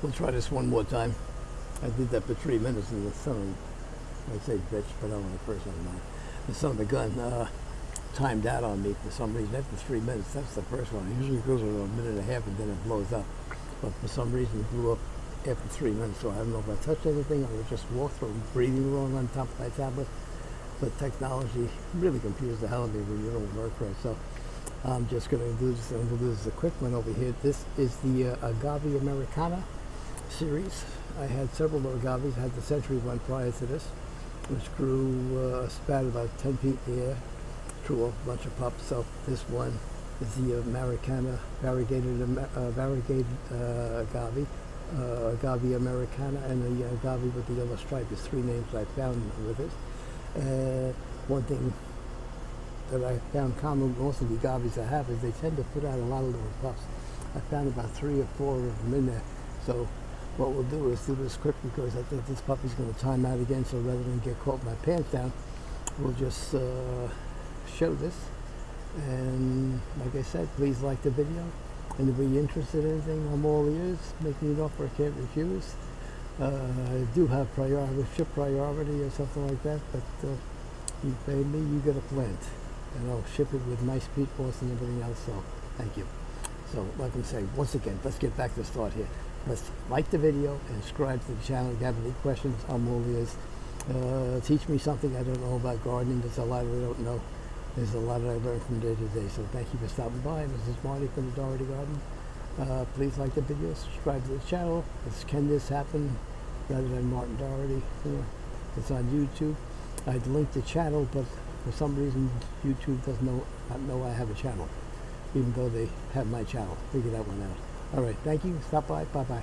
We'll try this one more time. I did that for 3 minutes and the son, I say bitch, but I don't want to curse on mine. The son of the gun timed out on me for some reason. After 3 minutes, that's the first one. It usually goes for a minute and a half and then it blows up. But for some reason it blew up after 3 minutes. So I don't know if I touched anything or I just walked or breathing wrong on top of my tablet. But technology really confuses the hell out of me when you don't work right. So I'm just going to do this. I'm going to do this a quick one over here. This is the Agave Americana series. I had several agaves. I had the century one prior to this, which grew spat about 10 feet in the air, threw a bunch of pups. So this one is the Americana, variegated agave, Agave Americana, and the agave with the yellow stripe. There's 3 names I found with it. One thing that I found common with most of the agaves I have is they tend to put out a lot of little pups. I found about 3 or 4 of them in there. So what we'll do is do this quick because I think this puppy's going to time out again. So rather than get caught with my pants down, we'll just show this. And like I said, please like the video. And if you're interested in anything, I'm all ears. Make me an offer I can't refuse. I do have ship priority or something like that, but you pay me, you get a plant. And I'll ship it with nice peat moss and everything else, so thank you. So like I'm saying, once again, let's get back to the start here. Let's like the video and subscribe to the channel. If you have any questions, I'm all ears. Teach me something I don't know about gardening. There's a lot I don't know. There's a lot that I learn from day to day. So thank you for stopping by. This is Marty from the Dougherty Garden. Please like the video, subscribe to the channel. Can this happen rather than Martin Dougherty? It's on YouTube. I'd link the channel, but for some reason YouTube does not know I have a channel, even though they have my channel. Figure that one out. All right, thank you. Stop by. Bye-bye.